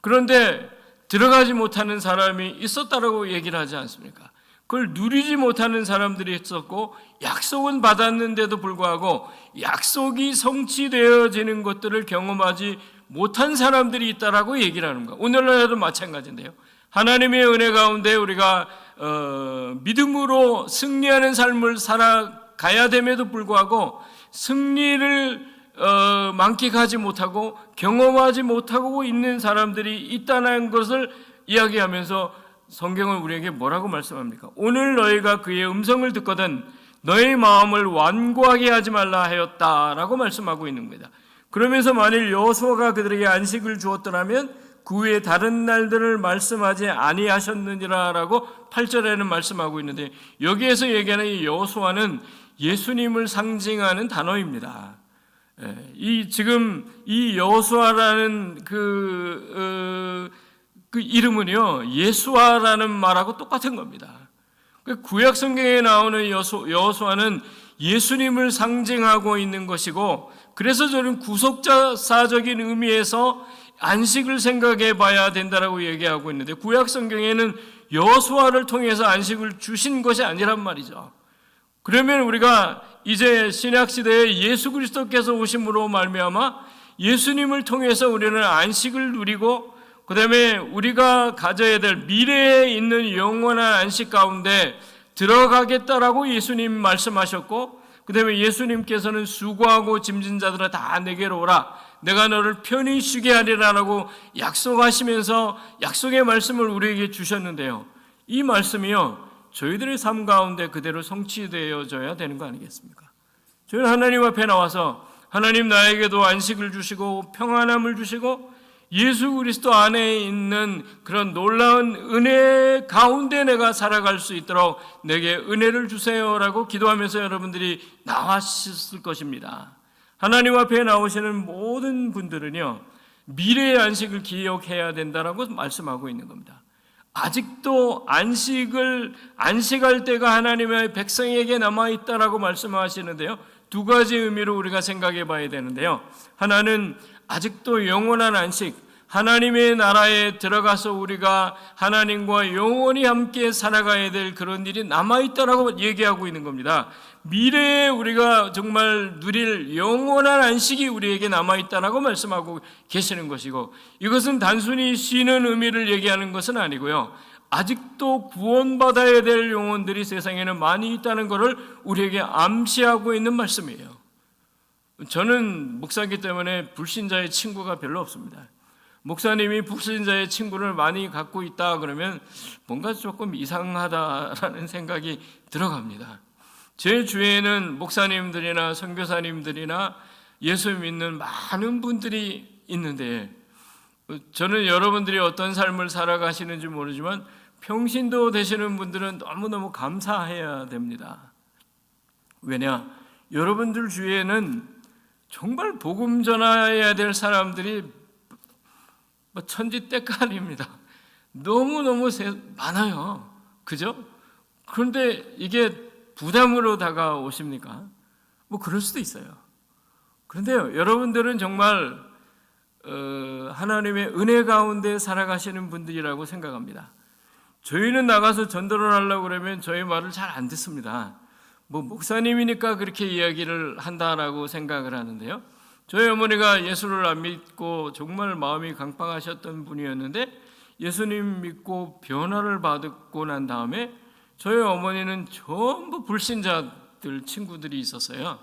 그런데 들어가지 못하는 사람이 있었다라고 얘기를 하지 않습니까? 그걸 누리지 못하는 사람들이 있었고, 약속은 받았는데도 불구하고 약속이 성취되어지는 것들을 경험하지 못한 사람들이 있다라고 얘기를 하는 거예요. 오늘날에도 마찬가지인데요. 하나님의 은혜 가운데 우리가 믿음으로 승리하는 삶을 살아가야 됨에도 불구하고 승리를 만끽하지 못하고 경험하지 못하고 있는 사람들이 있다는 것을 이야기하면서 성경은 우리에게 뭐라고 말씀합니까? 오늘 너희가 그의 음성을 듣거든 너희 마음을 완고하게 하지 말라 하였다라고 말씀하고 있는 겁니다. 그러면서 만일 여호수아가 그들에게 안식을 주었더라면 그 외에 다른 날들을 말씀하지 아니하셨느니라라고 8절에는 말씀하고 있는데, 여기에서 얘기하는 이 여호수아는 예수님을 상징하는 단어입니다. 지금 이 여호수아라는 그 이름은요, 예수아라는 말하고 똑같은 겁니다. 구약 성경에 나오는 여호수아는 예수님을 상징하고 있는 것이고, 그래서 저는 구속사적인 의미에서 안식을 생각해 봐야 된다라고 얘기하고 있는데, 구약 성경에는 여호수아를 통해서 안식을 주신 것이 아니란 말이죠. 그러면 우리가 이제 신약 시대에 예수 그리스도께서 오심으로 말미암아 예수님을 통해서 우리는 안식을 누리고, 그 다음에 우리가 가져야 될 미래에 있는 영원한 안식 가운데 들어가겠다라고 예수님 말씀하셨고, 그 다음에 예수님께서는 수고하고 짐진 자들아 다 내게로 오라, 내가 너를 편히 쉬게 하리라라고 약속하시면서 약속의 말씀을 우리에게 주셨는데요, 이 말씀이요 저희들의 삶 가운데 그대로 성취되어져야 되는 거 아니겠습니까? 저희는 하나님 앞에 나와서 하나님 나에게도 안식을 주시고 평안함을 주시고 예수 그리스도 안에 있는 그런 놀라운 은혜 가운데 내가 살아갈 수 있도록 내게 은혜를 주세요라고 기도하면서 여러분들이 나왔을 것입니다. 하나님 앞에 나오시는 모든 분들은요 미래의 안식을 기억해야 된다라고 말씀하고 있는 겁니다. 아직도 안식할 때가 하나님의 백성에게 남아있다라고 말씀하시는데요, 두 가지 의미로 우리가 생각해 봐야 되는데요, 하나는 아직도 영원한 안식, 하나님의 나라에 들어가서 우리가 하나님과 영원히 함께 살아가야 될 그런 일이 남아있다라고 얘기하고 있는 겁니다. 미래에 우리가 정말 누릴 영원한 안식이 우리에게 남아있다라고 말씀하고 계시는 것이고, 이것은 단순히 쉬는 의미를 얘기하는 것은 아니고요, 아직도 구원받아야 될 영혼들이 세상에는 많이 있다는 것을 우리에게 암시하고 있는 말씀이에요. 저는 목사이기 때문에 불신자의 친구가 별로 없습니다. 목사님이 불신자의 친구를 많이 갖고 있다 그러면 뭔가 조금 이상하다라는 생각이 들어갑니다. 제 주위에는 목사님들이나 선교사님들이나 예수 믿는 많은 분들이 있는데, 저는 여러분들이 어떤 삶을 살아가시는지 모르지만 평신도 되시는 분들은 너무너무 감사해야 됩니다. 왜냐? 여러분들 주위에는 정말 복음 전해야 될 사람들이 천지 때깔입니다. 너무너무 많아요. 그죠? 그런데 이게 부담으로 다가오십니까? 뭐 그럴 수도 있어요. 그런데요, 여러분들은 정말 하나님의 은혜 가운데 살아가시는 분들이라고 생각합니다. 저희는 나가서 전도를 하려고 그러면 저희 말을 잘 안 듣습니다. 뭐 목사님이니까 그렇게 이야기를 한다라고 생각을 하는데요, 저희 어머니가 예수를 안 믿고 정말 마음이 강팍하셨던 분이었는데 예수님 믿고 변화를 받고 난 다음에 저희 어머니는 전부 불신자들 친구들이 있었어요.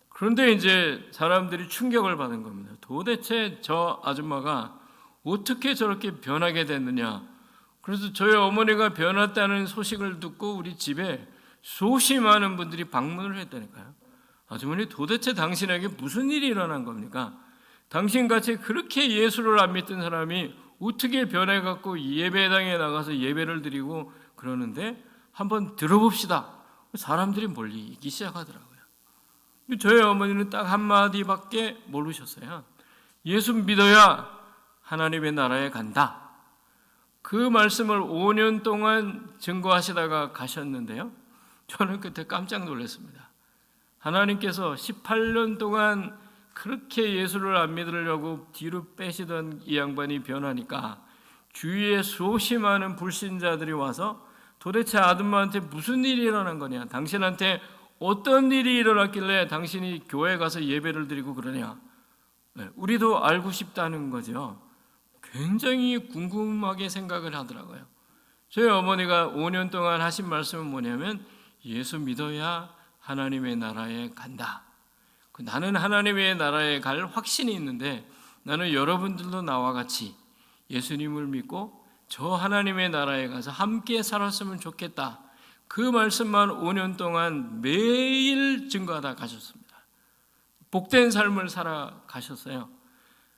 그런데 이제 사람들이 충격을 받은 겁니다. 도대체 저 아줌마가 어떻게 저렇게 변하게 됐느냐. 그래서 저희 어머니가 변했다는 소식을 듣고 우리 집에 수없이 많은 분들이 방문을 했다니까요. 아주머니, 도대체 당신에게 무슨 일이 일어난 겁니까? 당신같이 그렇게 예수를 안 믿던 사람이 어떻게 변해갖고 예배당에 나가서 예배를 드리고 그러는데 한번 들어봅시다. 사람들이 몰리기 시작하더라고요. 저희 어머니는 딱 한마디밖에 모르셨어요. 예수 믿어야 하나님의 나라에 간다. 그 말씀을 5년 동안 증거하시다가 가셨는데요. 저는 그때 깜짝 놀랐습니다. 하나님께서 18년 동안 그렇게 예수를 안 믿으려고 뒤로 빼시던 이 양반이 변하니까 주위에 수없이 많은 불신자들이 와서 도대체 아줌마한테 무슨 일이 일어난 거냐, 당신한테 어떤 일이 일어났길래 당신이 교회 가서 예배를 드리고 그러냐, 우리도 알고 싶다는 거죠. 굉장히 궁금하게 생각을 하더라고요. 저희 어머니가 5년 동안 하신 말씀은 뭐냐면 예수 믿어야 하나님의 나라에 간다. 나는 하나님의 나라에 갈 확신이 있는데 나는 여러분들도 나와 같이 예수님을 믿고 저 하나님의 나라에 가서 함께 살았으면 좋겠다. 그 말씀만 5년 동안 매일 증거하다 가셨습니다. 복된 삶을 살아가셨어요.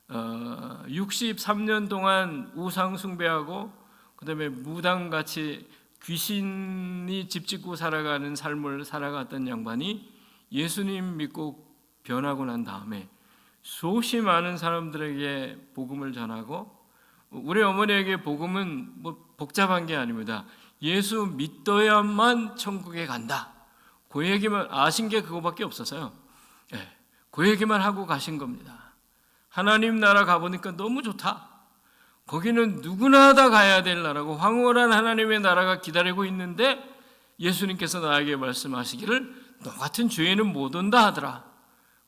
63년 동안 우상 숭배하고 그다음에 무당같이 귀신이 집 짓고 살아가는 삶을 살아갔던 양반이 예수님 믿고 변하고 난 다음에 수없이 많은 사람들에게 복음을 전하고, 우리 어머니에게 복음은 뭐 복잡한 게 아닙니다. 예수 믿어야만 천국에 간다. 그 얘기만 아신 게 그거밖에 없었어요. 그 얘기만 하고 가신 겁니다. 하나님 나라 가보니까 너무 좋다. 거기는 누구나 다 가야 될 나라고 황홀한 하나님의 나라가 기다리고 있는데 예수님께서 나에게 말씀하시기를 너 같은 죄인은 못 온다 하더라.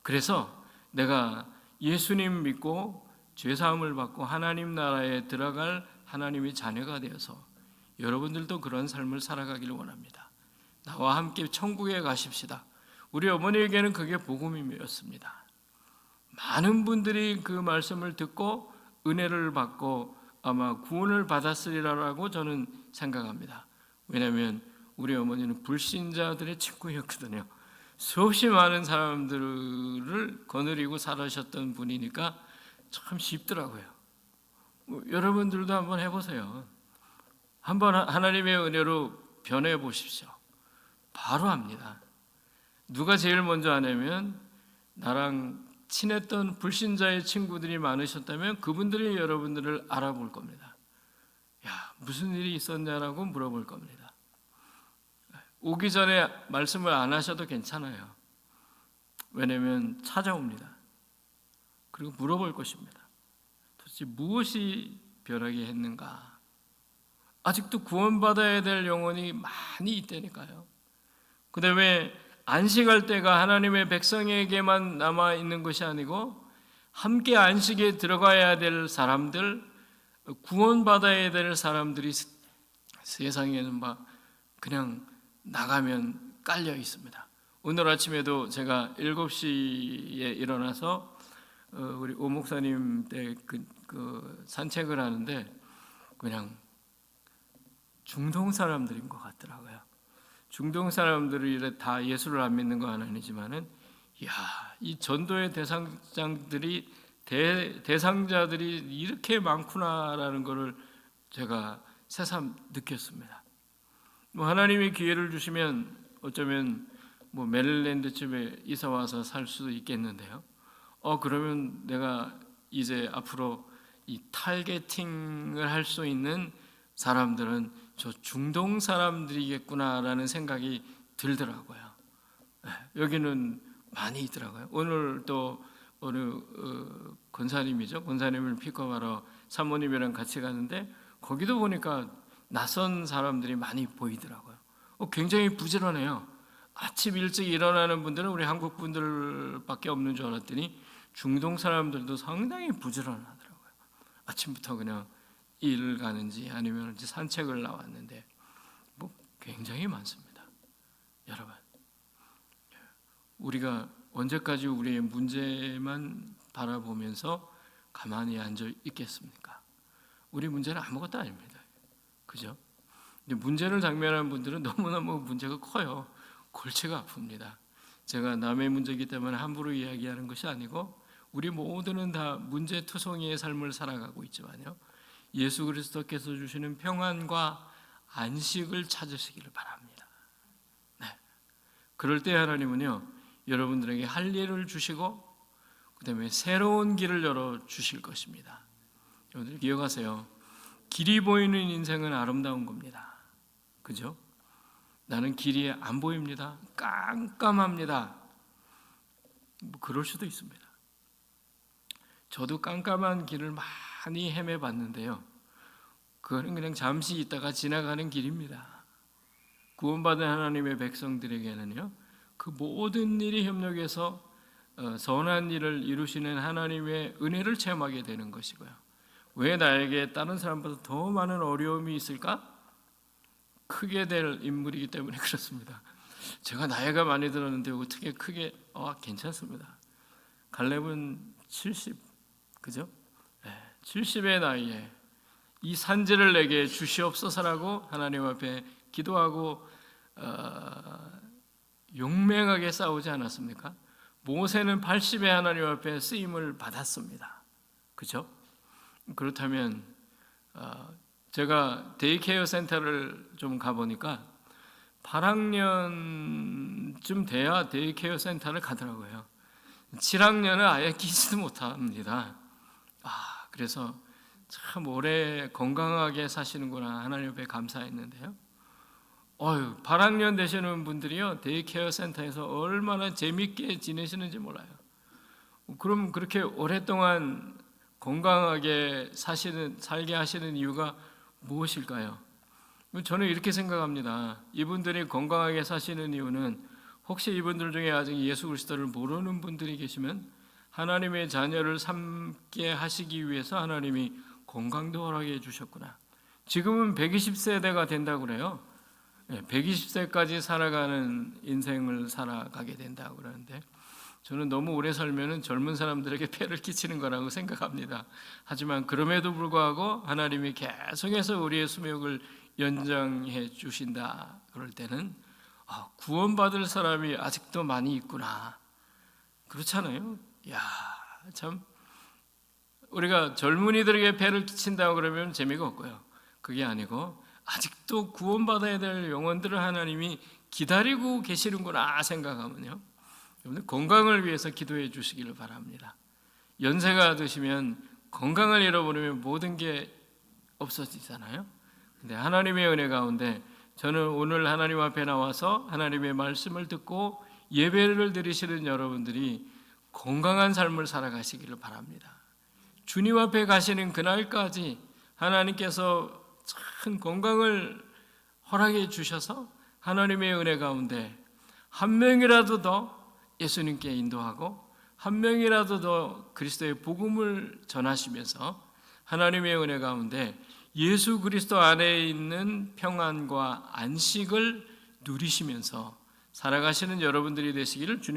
그래서 내가 예수님 믿고 죄사함을 받고 하나님 나라에 들어갈 하나님의 자녀가 되어서 여러분들도 그런 삶을 살아가기를 원합니다. 나와 함께 천국에 가십시다. 우리 어머니에게는 그게 복음이었습니다. 많은 분들이 그 말씀을 듣고 은혜를 받고 아마 구원을 받았으리라고 저는 생각합니다. 왜냐하면 우리 어머니는 불신자들의 친구였거든요. 수없이 많은 사람들을 거느리고 살아셨던 분이니까 참 쉽더라고요. 여러분들도 한번 해보세요. 한번 하나님의 은혜로 변해 보십시오. 바로 합니다. 누가 제일 먼저 하냐면 나랑 친했던 불신자의 친구들이 많으셨다면 그분들이 여러분들을 알아볼 겁니다. 야, 무슨 일이 있었냐라고 물어볼 겁니다. 오기 전에 말씀을 안 하셔도 괜찮아요. 왜냐하면 찾아옵니다. 그리고 물어볼 것입니다. 도대체 무엇이 변하게 했는가? 아직도 구원받아야 될 영혼이 많이 있다니까요. 근데 왜 안식할 때가 하나님의 백성에게만 남아있는 것이 아니고 함께 안식에 들어가야 될 사람들, 구원받아야 될 사람들이 세상에는 막 그냥 나가면 깔려 있습니다. 오늘 아침에도 제가 7시에 일어나서 우리 오 목사님 때 그 산책을 하는데 그냥 중동 사람들인 것 같더라고요. 중동 사람들이 다 예수를 안 믿는 건 아니지만은, 이 전도의 대상자들이 이렇게 많구나라는 것을 제가 새삼 느꼈습니다. 하나님이 기회를 주시면 어쩌면 메릴랜드쯤에 이사 와서 살 수도 있겠는데요. 그러면 내가 이제 앞으로 이 타겟팅을 할 수 있는 사람들은 저 중동 사람들이겠구나라는 생각이 들더라고요. 여기는 많이 있더라고요. 오늘 또 어느 권사님이죠. 권사님을 픽업하러 사모님이랑 같이 가는데 거기도 보니까 낯선 사람들이 많이 보이더라고요. 굉장히 부지런해요. 아침 일찍 일어나는 분들은 우리 한국 분들밖에 없는 줄 알았더니 중동 사람들도 상당히 부지런하더라고요. 아침부터 그냥 일을 가는지 아니면 이제 산책을 나왔는데 뭐 굉장히 많습니다. 여러분, 우리가 언제까지 우리의 문제만 바라보면서 가만히 앉아 있겠습니까? 우리 문제는 아무것도 아닙니다. 그죠? 근데 문제를 당면한 분들은 너무너무 문제가 커요. 골치가 아픕니다. 제가 남의 문제이기 때문에 함부로 이야기하는 것이 아니고 우리 모두는 다 문제투성이의 삶을 살아가고 있지만요, 예수 그리스도께서 주시는 평안과 안식을 찾으시기를 바랍니다. 네. 그럴 때 하나님은요, 여러분들에게 할 일을 주시고 그 다음에 새로운 길을 열어주실 것입니다. 여러분들 기억하세요. 길이 보이는 인생은 아름다운 겁니다. 그죠? 나는 길이 안 보입니다. 깜깜합니다. 뭐 그럴 수도 있습니다. 저도 깜깜한 길을 많이 헤매봤는데요, 그거는 그냥 잠시 있다가 지나가는 길입니다. 구원받은 하나님의 백성들에게는요, 그 모든 일이 협력해서 선한 일을 이루시는 하나님의 은혜를 체험하게 되는 것이고요. 왜 나에게 다른 사람보다 더 많은 어려움이 있을까? 크게 될 인물이기 때문에 그렇습니다. 제가 나이가 많이 들었는데 어떻게 크게 괜찮습니다. 갈렙은 70, 그죠? 70의 나이에 이 산지를 내게 주시옵소서라고 하나님 앞에 기도하고 용맹하게 싸우지 않았습니까? 모세는 80의 하나님 앞에 쓰임을 받았습니다. 그죠? 그렇다면 제가 데이케어 센터를 좀 가보니까 8학년쯤 돼야 데이케어 센터를 가더라고요. 7학년은 아예 끼지도 못합니다. 그래서 참 오래 건강하게 사시는구나 하나님 앞에 감사했는데요, 8학년 되시는 분들이요, 데이케어 센터에서 얼마나 재밌게 지내시는지 몰라요. 그럼 그렇게 오랫동안 건강하게 살게 하시는 이유가 무엇일까요? 저는 이렇게 생각합니다. 이분들이 건강하게 사시는 이유는, 혹시 이분들 중에 아직 예수 그리스도를 모르는 분들이 계시면 하나님의 자녀를 삼게 하시기 위해서 하나님이 건강도 허락해 주셨구나. 지금은 120세대가 된다고 그래요. 120세까지 살아가는 인생을 살아가게 된다고 그러는데, 저는 너무 오래 살면 젊은 사람들에게 폐를 끼치는 거라고 생각합니다. 하지만 그럼에도 불구하고 하나님이 계속해서 우리의 수명을 연장해 주신다 그럴 때는 구원받을 사람이 아직도 많이 있구나. 그렇잖아요. 참 우리가 젊은이들에게 폐를 끼친다고 그러면 재미가 없고요. 그게 아니고 아직도 구원받아야 될 영혼들을 하나님이 기다리고 계시는구나 생각하면요, 여러분들 건강을 위해서 기도해 주시기를 바랍니다. 연세가 드시면 건강을 잃어버리면 모든 게 없어지잖아요. 근데 하나님의 은혜 가운데 저는 오늘 하나님 앞에 나와서 하나님의 말씀을 듣고 예배를 드리시는 여러분들이 건강한 삶을 살아가시기를 바랍니다. 주님 앞에 가시는 그날까지 하나님께서 참 건강을 허락해 주셔서 하나님의 은혜 가운데 한 명이라도 더 예수님께 인도하고 한 명이라도 더 그리스도의 복음을 전하시면서 하나님의 은혜 가운데 예수 그리스도 안에 있는 평안과 안식을 누리시면서 살아가시는 여러분들이 되시기를 주님